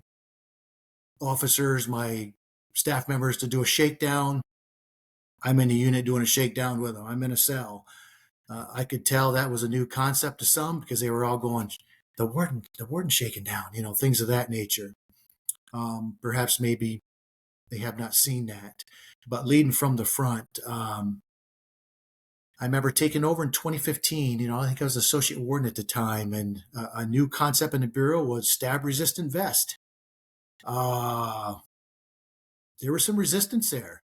officers, my staff members to do a shakedown, I'm in the unit doing a shakedown with them. I'm in a cell. I could tell that was a new concept to some because they were all going, the warden shaking down, things of that nature. Perhaps maybe they have not seen that, but leading from the front. I remember taking over in 2015. I think I was associate warden at the time, and a new concept in the bureau was stab resistant vest. Uh, there was some resistance there.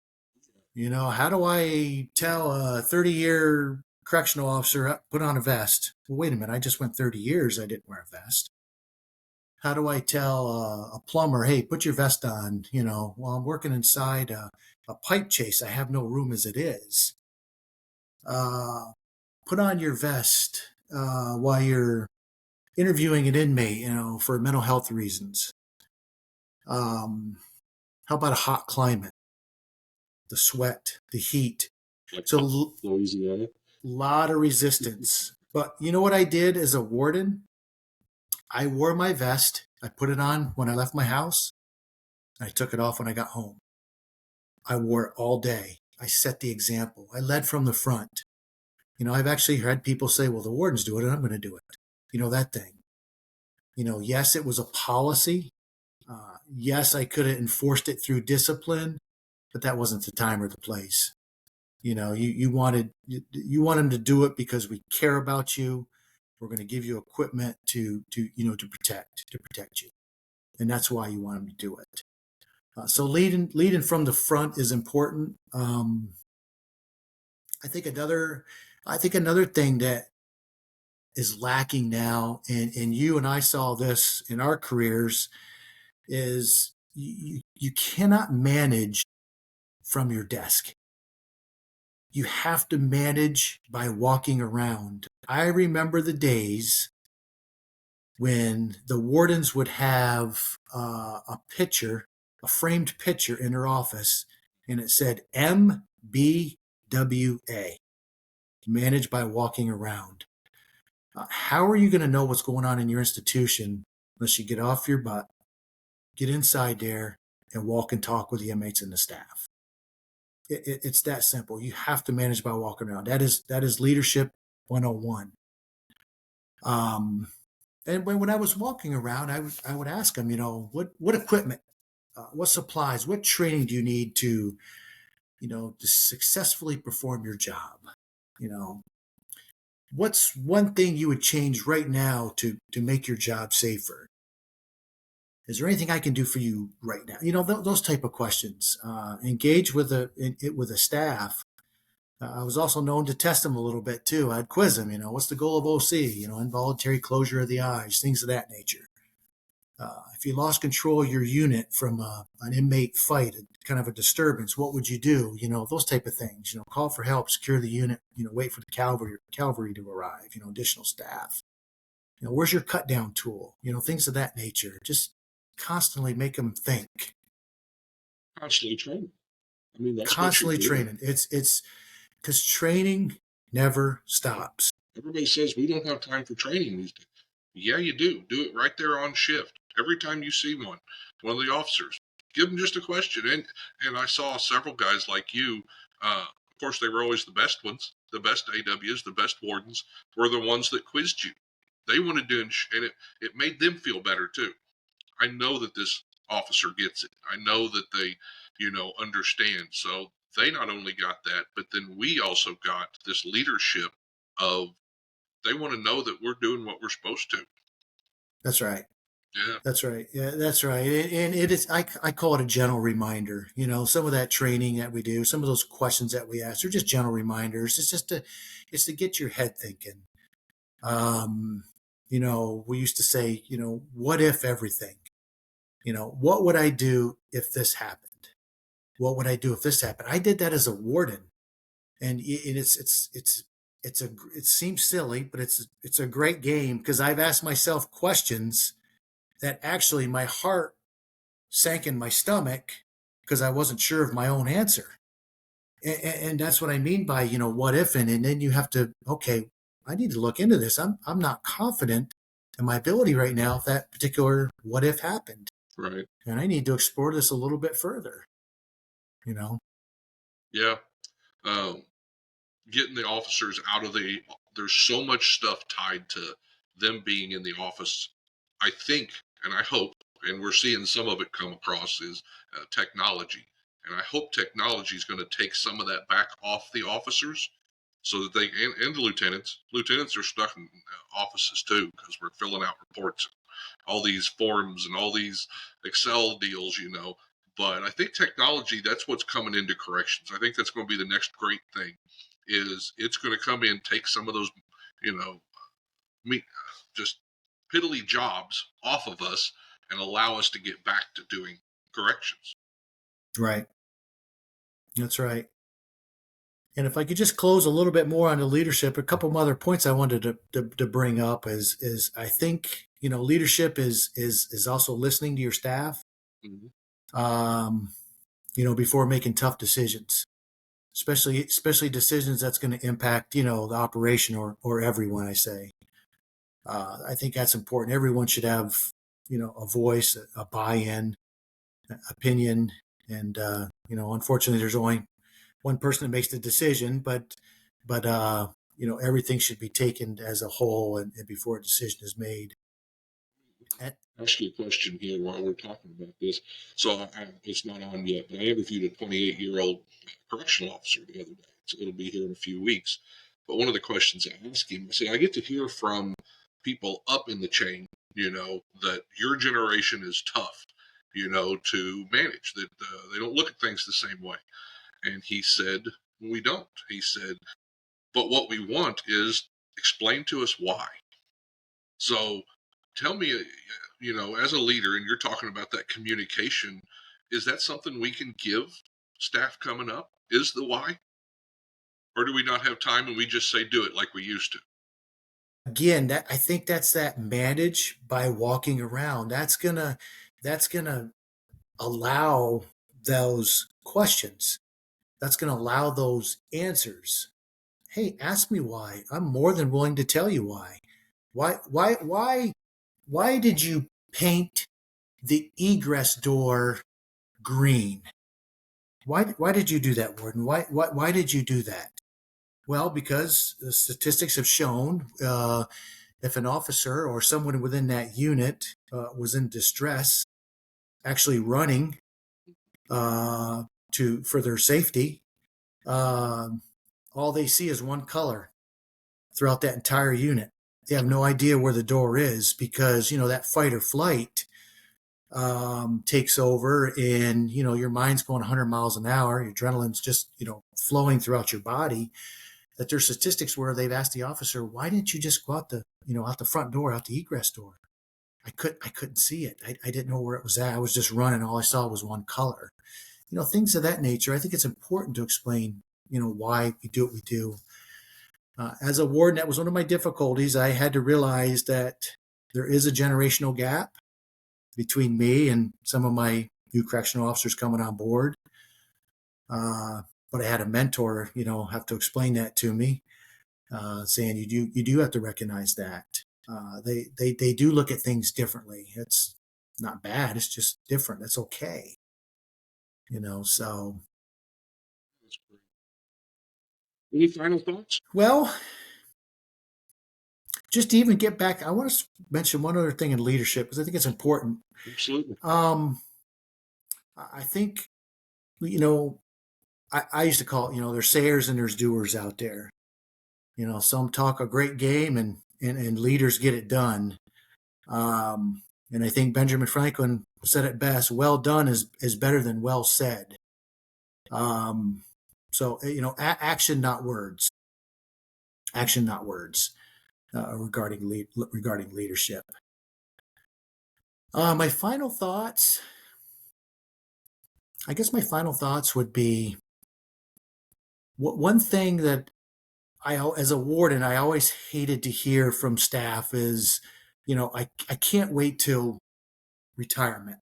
How do I tell a 30-year correctional officer, put on a vest? Well, wait a minute, I just went 30 years, I didn't wear a vest. How do I tell a plumber, hey, put your vest on? While I'm working inside a pipe chase, I have no room as it is. Uh, Put on your vest while you're interviewing an inmate, for mental health reasons. Um, how about a hot climate? The sweat, the heat. Like So Louisiana. lot of resistance. But you know what I did as a warden? I wore my vest. I put it on when I left my house. I took it off when I got home. I wore it all day. I set the example. I led from the front. I've actually had people say, well, the warden's doing it, I'm going to do it. That thing. Yes, it was a policy. Yes, I could have enforced it through discipline, but that wasn't the time or the place. You want them to do it because we care about you. We're going to give you equipment to protect you, and that's why you want them to do it. So leading from the front is important. I think another thing that is lacking now, and you and I saw this in our careers, is you cannot manage from your desk. You have to manage by walking around. I remember the days when the wardens would have a framed picture in their office, and it said MBWA, managed by walking around. How are you going to know what's going on in your institution unless you get off your butt, get inside there, and walk and talk with the inmates and the staff? It's that simple. You have to manage by walking around. That is leadership 101. And when I was walking around, I would ask them, what equipment, what supplies, what training do you need to successfully perform your job? What's one thing you would change right now to make your job safer? Is there anything I can do for you right now? Those type of questions. Engage with a staff. I was also known to test them a little bit too. I'd quiz them. What's the goal of OC? Involuntary closure of the eyes, things of that nature. If you lost control of your unit from an inmate fight, kind of a disturbance, what would you do? Those type of things. Call for help, secure the unit. Wait for the cavalry to arrive. Additional staff. Where's your cut down tool? Things of that nature. Just constantly make them think. Constantly training. I mean, that's what you're Constantly doing. training. It's because training never stops. Everybody says we don't have time for training these days. Yeah, you do. Do it right there on shift. Every time you see one of the officers, give them just a question. And I saw several guys like you. Of course, they were always the best ones. The best AWs, the best wardens were the ones that quizzed you. They wanted to, and it made them feel better too. I know that this officer gets it. I know that they, understand. So they not only got that, but then we also got this leadership of They want to know that we're doing what we're supposed to. That's right. Yeah. That's right. Yeah, that's right. And it is, I call it a gentle reminder. Some of that training that we do, some of those questions that we ask, are just gentle reminders. It's to get your head thinking. Um, we used to say, what if everything? What would I do if this happened? What would I do if this happened? I did that as a warden, and it seems silly, but it's a great game because I've asked myself questions that actually my heart sank in my stomach because I wasn't sure of my own answer. And that's what I mean by, what if, and then you have to, okay, I need to look into this. I'm not confident in my ability right now if that particular what if happened. Right. And I need to explore this a little bit further, you know? Yeah. Um, Getting the officers out of there's so much stuff tied to them being in the office. I think, and I hope, and we're seeing some of it come across, is technology. And I hope technology is going to take some of that back off the officers so that and the lieutenants are stuck in offices too, because we're filling out reports, all these forms and all these Excel deals, But I think technology, that's what's coming into corrections. I think that's going to be the next great thing. Is it's going to come in, take some of those, you know, me, just piddly jobs off of us and allow us to get back to doing corrections. Right. That's right. And if I could just close a little bit more on the leadership, a couple of other points I wanted to bring up is I think, leadership is also listening to your staff, Mm-hmm. before making tough decisions, especially decisions that's going to impact, the operation or everyone, I say. I think that's important. Everyone should have, a voice, a buy-in, opinion. And, unfortunately, there's only one person that makes the decision, but everything should be taken as a whole and before a decision is made. Ask you a question here while we're talking about this. So it's not on yet, but I interviewed a 28-year-old correctional officer the other day. So it'll be here in a few weeks. But one of the questions I asked him, I said, I get to hear from people up in the chain, that your generation is tough, to manage, that they don't look at things the same way. And he said, we don't. He said, but what we want is explain to us why. So tell me, as a leader, and you're talking about that communication, is that something we can give staff coming up? Is the why? Or do we not have time and we just say do it like we used to? Again, I think that's that manage by walking around. That's gonna allow those questions. That's gonna allow those answers. Hey, ask me why. I'm more than willing to tell you why. Why did you paint the egress door green? Why did you do that, Warden? Why did you do that? Well, because the statistics have shown if an officer or someone within that unit was in distress, actually running for their safety, all they see is one color throughout that entire unit. They have no idea where the door is because that fight or flight takes over, and your mind's going 100 miles an hour. Your adrenaline's just flowing throughout your body. That there's statistics where they've asked the officer, "Why didn't you just go out the front door, out the egress door?" I couldn't see it. I didn't know where it was at. I was just running. All I saw was one color. Things of that nature. I think it's important to explain why we do what we do. As a warden, that was one of my difficulties. I had to realize that there is a generational gap between me and some of my new correctional officers coming on board. But I had a mentor, have to explain that to me, saying you do have to recognize that they do look at things differently. It's not bad. It's just different. It's okay. So. Any final thoughts? Well, just to even get back, I want to mention one other thing in leadership because I think it's important. Absolutely. I think, I used to call it, there's sayers and there's doers out there. some talk a great game and leaders get it done. And I think Benjamin Franklin said it best: "Well done is better than well said." So action, not words. Action, not words. Regarding leadership. My final thoughts. I guess my final thoughts would be one thing that as a warden, I always hated to hear from staff is, I can't wait till retirement.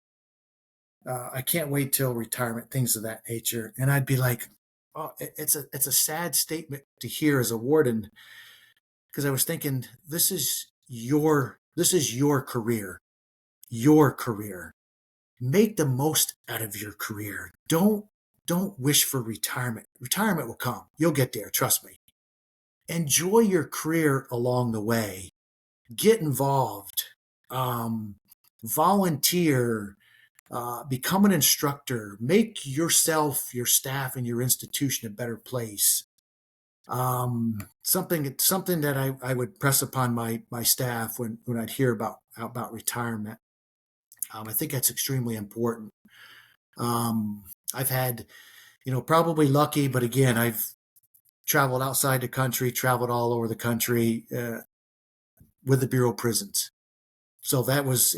I can't wait till retirement, things of that nature. And I'd be like, oh, it's a sad statement to hear as a warden, because I was thinking, this is your career, your career. Make the most out of your career. Don't wish for retirement. Retirement will come. You'll get there. Trust me. Enjoy your career along the way. Get involved. Volunteer. Become an instructor. Make yourself, your staff, and your institution a better place. Something that I would press upon my staff when I'd hear about retirement. I think that's extremely important. I've had, probably lucky, but again, I've traveled outside the country, traveled all over the country with the Bureau of Prisons. So that was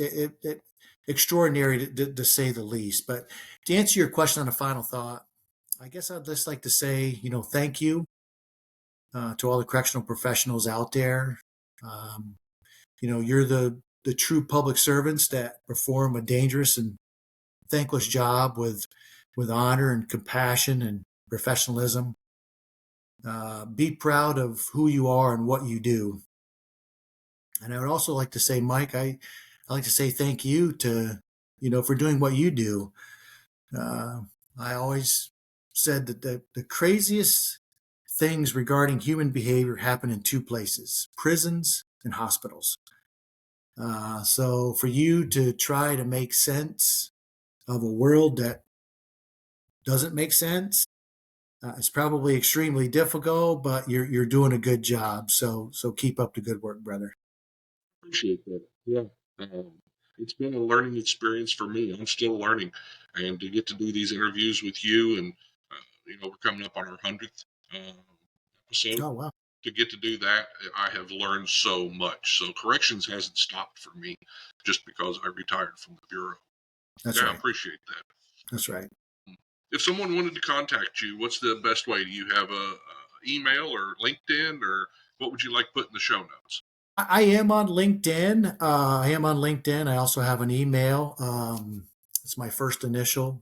extraordinary to say the least. But to answer your question on a final thought, I guess I'd just like to say, thank you to all the correctional professionals out there. You're the true public servants that perform a dangerous and thankless job with honor and compassion and professionalism. Be proud of who you are and what you do. And I would also like to say, Mike, I like to say thank you to, for doing what you do. I always said that the craziest things regarding human behavior happen in two places: prisons and hospitals. So for you to try to make sense of a world that doesn't make sense, it's probably extremely difficult, but you're doing a good job. So keep up the good work, brother. Appreciate that. Yeah. It's been a learning experience for me. I'm still learning, and to get to do these interviews with you, and we're coming up on our 100th episode. Oh, wow. To get to do that, I have learned so much. So corrections hasn't stopped for me just because I retired from the Bureau. That's right. I appreciate that. That's right. If someone wanted to contact you, what's the best way? Do you have a email or LinkedIn, or what would you like put in the show notes? I am on LinkedIn. I also have an email. It's my first initial,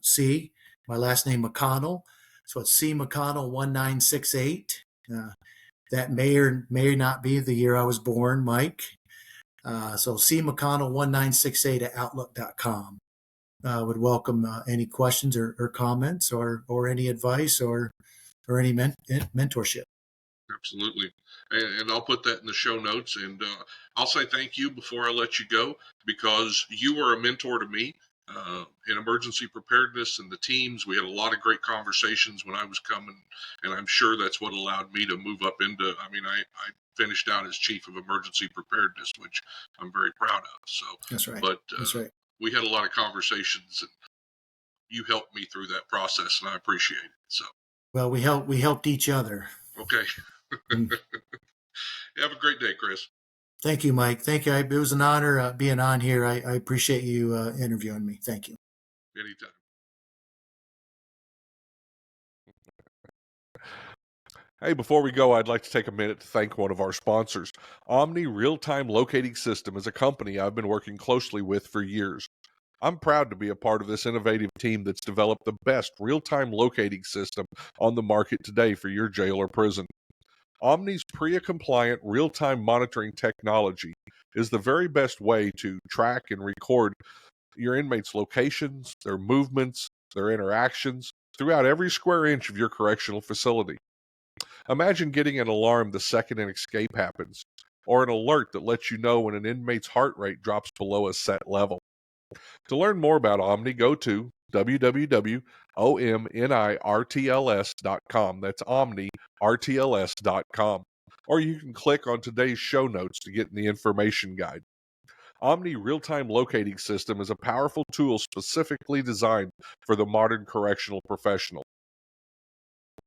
C, my last name McConnell. So it's C McConnell 1968. That may or may not be the year I was born, Mike. So C McConnell 1968 at outlook.com. Would welcome any questions or comments or any advice or any mentorship. Absolutely. And I'll put that in the show notes. And I'll say thank you before I let you go, because you were a mentor to me in emergency preparedness and the teams. We had a lot of great conversations when I was coming, and I'm sure that's what allowed me to move up into, I finished out as chief of emergency preparedness, which I'm very proud of. So that's right. But that's right. We had a lot of conversations, and you helped me through that process, and I appreciate it. So, well, we helped each other. Okay. Have a great day, Chris. Thank you, Mike. Thank you. It was an honor being on here. I appreciate you interviewing me. Thank you. Anytime. Hey, before we go, I'd like to take a minute to thank one of our sponsors. Omni Real-Time Locating System is a company I've been working closely with for years. I'm proud to be a part of this innovative team that's developed the best real-time locating system on the market today for your jail or prison. Omni's PREA-compliant real-time monitoring technology is the very best way to track and record your inmates' locations, their movements, their interactions throughout every square inch of your correctional facility. Imagine getting an alarm the second an escape happens, or an alert that lets you know when an inmate's heart rate drops below a set level. To learn more about Omni, go to www.omnirtls.com. That's omnirtls.com. or you can click on today's show notes to get in the information guide. Omni Real-Time Locating System is a powerful tool specifically designed for the modern correctional professional.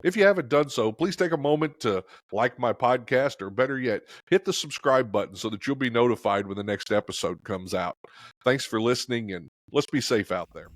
If you haven't done so, please take a moment to like my podcast, or better yet, hit the subscribe button so that you'll be notified when the next episode comes out. Thanks for listening, and let's be safe out there.